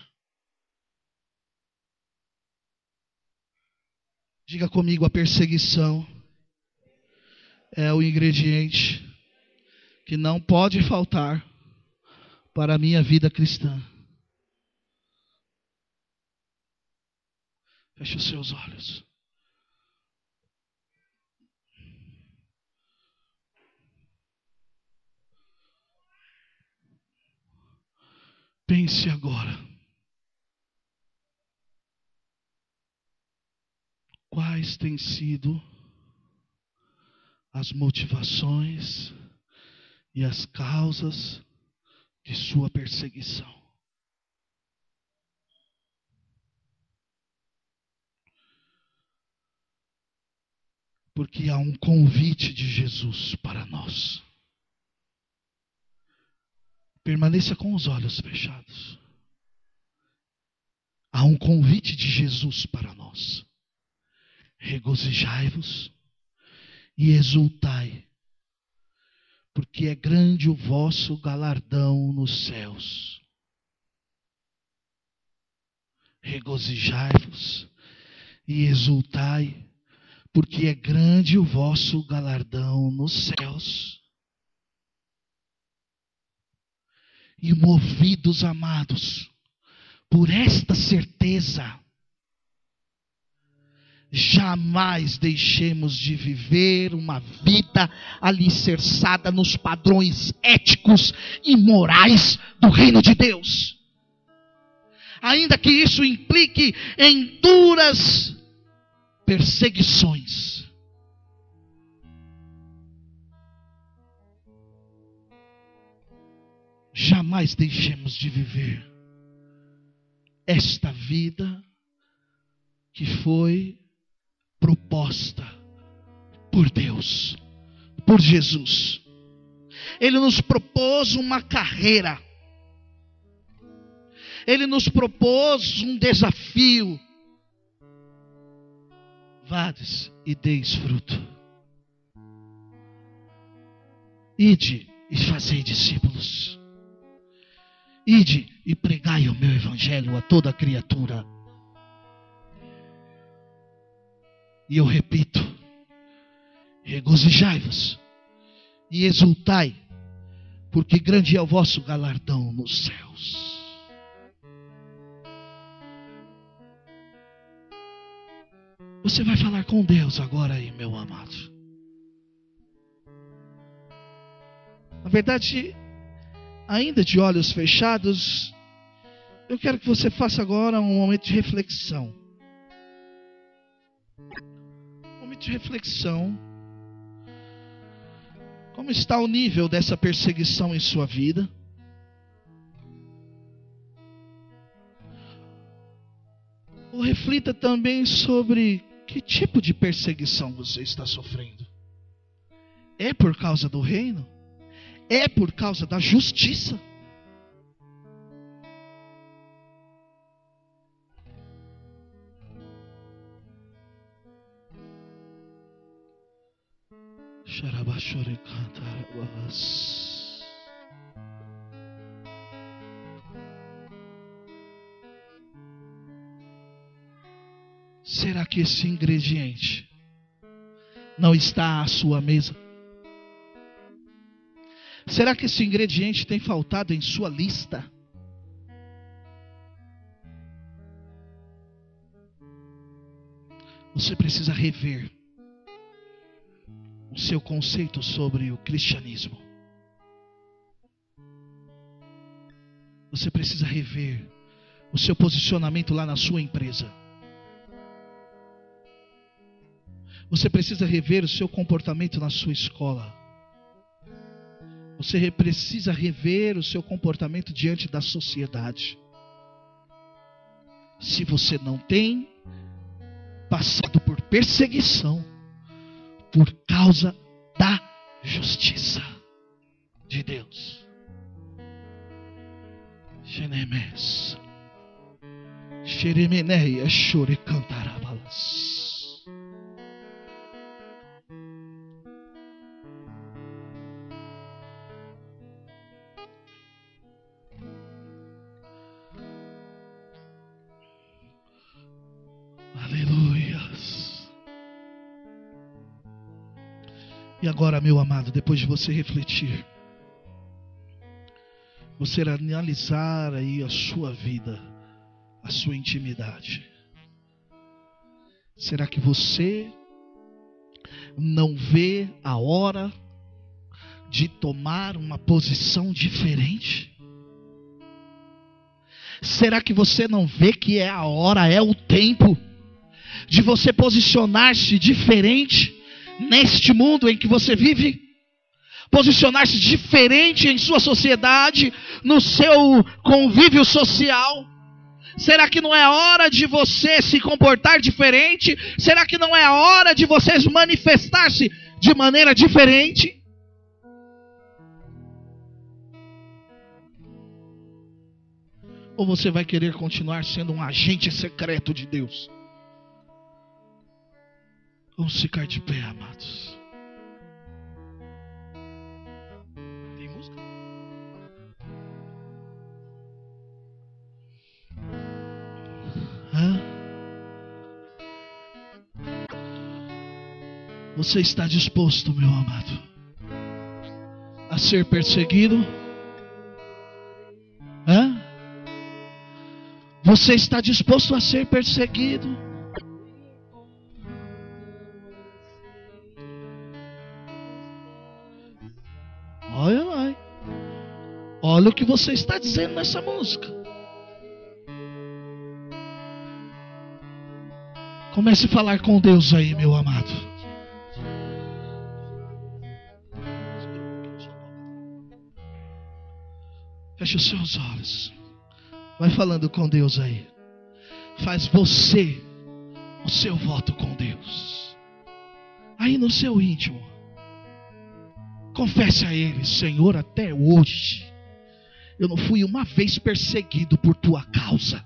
A: Diga comigo: a perseguição é o ingrediente que não pode faltar para a minha vida cristã. Feche os seus olhos. Pense agora. Quais têm sido as motivações e as causas de sua perseguição? Porque há um convite de Jesus para nós. Permaneça com os olhos fechados. Há um convite de Jesus para nós. Regozijai-vos e exultai, porque é grande o vosso galardão nos céus. Regozijai-vos e exultai, porque é grande o vosso galardão nos céus. E movidos, amados, por esta certeza, jamais deixemos de viver uma vida alicerçada nos padrões éticos e morais do reino de Deus. Ainda que isso implique em duras perseguições. Jamais deixemos de viver esta vida que foi proposta por Deus, por Jesus. Ele nos propôs uma carreira. Ele nos propôs um desafio. Vades e deis fruto. Ide e fazei discípulos. Ide e pregai o meu evangelho a toda criatura. E eu repito, regozijai-vos e exultai, porque grande é o vosso galardão nos céus. Você vai falar com Deus agora aí, meu amado. Na verdade, ainda de olhos fechados, eu quero que você faça agora um momento de reflexão. De reflexão. Como está o nível dessa perseguição em sua vida? Ou reflita também sobre que tipo de perseguição você está sofrendo. É por causa do reino? É por causa da justiça? Será que esse ingrediente não está à sua mesa? Será que esse ingrediente tem faltado em sua lista? Você precisa rever o seu conceito sobre o cristianismo. Você precisa rever o seu posicionamento lá na sua empresa. Você precisa rever o seu comportamento na sua escola. Você precisa rever o seu comportamento diante da sociedade. Se você não tem passado por perseguição por causa da justiça de Deus. Xenemes. Xeremeneia chore cantarabalas. E agora, meu amado, depois de você refletir, você analisar aí a sua vida, a sua intimidade. Será que você não vê a hora de tomar uma posição diferente? Será que você não vê que é a hora, é o tempo de você posicionar-se diferente neste mundo em que você vive? Posicionar-se diferente em sua sociedade, no seu convívio social? Será que não é hora de você se comportar diferente? Será que não é a hora de você manifestar-se de maneira diferente? Ou você vai querer continuar sendo um agente secreto de Deus? Vamos ficar de pé, amados. Tem música? Você está disposto, meu amado, a ser perseguido? Você está disposto a ser perseguido? Olha lá. Olha o que você está dizendo nessa música. Comece a falar com Deus aí, meu amado. Feche os seus olhos. Vai falando com Deus aí. Faz você o seu voto com Deus. Aí no seu íntimo. Confesse a Ele: Senhor, até hoje eu não fui uma vez perseguido por tua causa.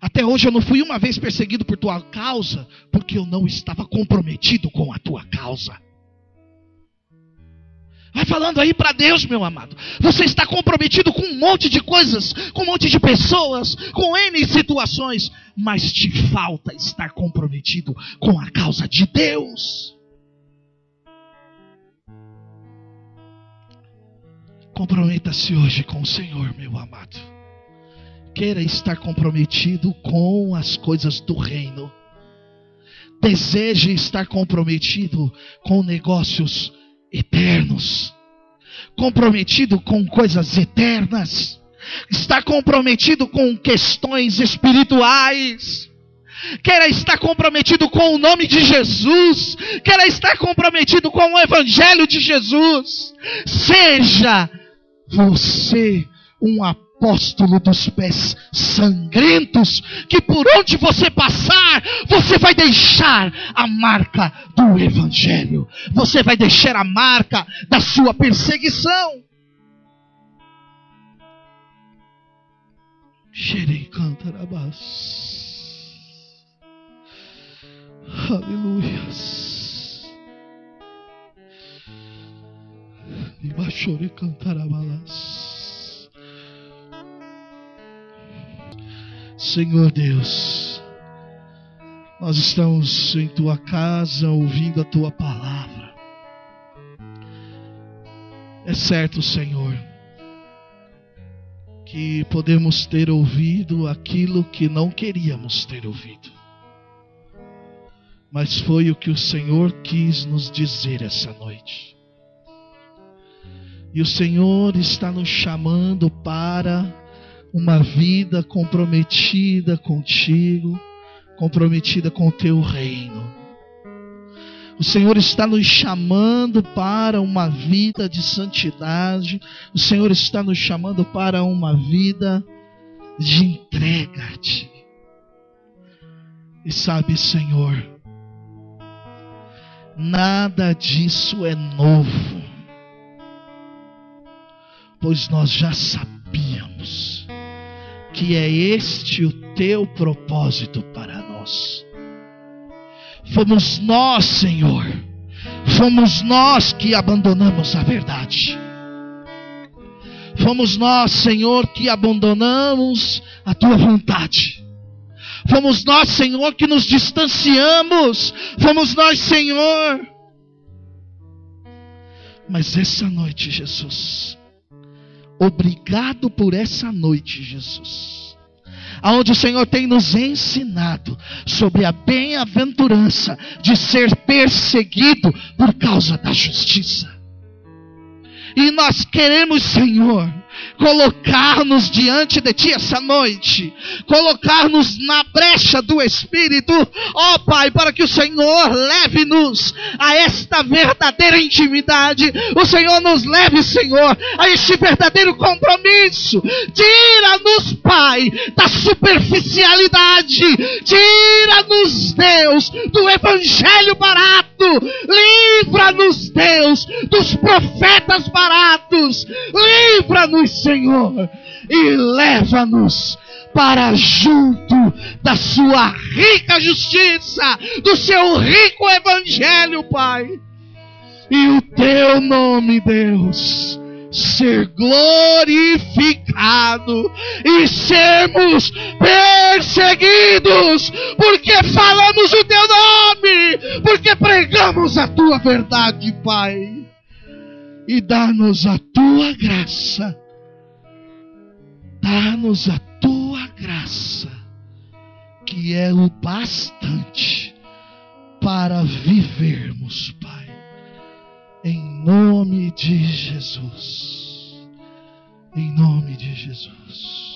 A: Até hoje eu não fui uma vez perseguido por tua causa, porque eu não estava comprometido com a tua causa. Vai falando aí para Deus, meu amado. Você está comprometido com um monte de coisas, com um monte de pessoas, com N situações, mas te falta estar comprometido com a causa de Deus. Comprometa-se hoje com o Senhor, meu amado. Queira estar comprometido com as coisas do reino. Deseje estar comprometido com negócios eternos. Comprometido com coisas eternas. Estar comprometido com questões espirituais. Queira estar comprometido com o nome de Jesus. Queira estar comprometido com o Evangelho de Jesus. Seja você um apóstolo dos pés sangrentos, que por onde você passar, você vai deixar a marca do Evangelho. Você vai deixar a marca da sua perseguição. Aleluias. Senhor Deus, nós estamos em tua casa ouvindo a tua palavra. É certo, Senhor, que podemos ter ouvido aquilo que não queríamos ter ouvido, mas foi o que o Senhor quis nos dizer essa noite. E o Senhor está nos chamando para uma vida comprometida contigo, comprometida com o teu reino. O Senhor está nos chamando para uma vida de santidade. O Senhor está nos chamando para uma vida de entrega a Ti. E sabe, Senhor, nada disso é novo, pois nós já sabíamos que é este o teu propósito para nós. Fomos nós, Senhor, fomos nós que abandonamos a verdade. Fomos nós, Senhor, que abandonamos a tua vontade. Fomos nós, Senhor, que nos distanciamos. Fomos nós, Senhor. Mas essa noite, Jesus, obrigado por essa noite, Jesus, aonde o Senhor tem nos ensinado sobre a bem-aventurança de ser perseguido por causa da justiça. E nós queremos, Senhor, colocar-nos diante de Ti essa noite, colocar-nos na brecha do Espírito, ó Pai, para que o Senhor leve-nos a esta verdadeira intimidade. O Senhor nos leve, Senhor, a este verdadeiro compromisso. Tira-nos, Pai, da superficialidade. Tira-nos, Deus, do evangelho barato. Livra-nos, Deus, dos profetas baratos. Livra-nos, Senhor, e leva-nos para junto da sua rica justiça, do seu rico evangelho, Pai. E o teu nome, Deus, ser glorificado e sermos perseguidos, porque falamos o teu nome, porque pregamos a tua verdade, Pai. E dá-nos a tua graça. Dá-nos a tua graça, que é o bastante para vivermos, Pai, Em nome de Jesus. Em nome de Jesus.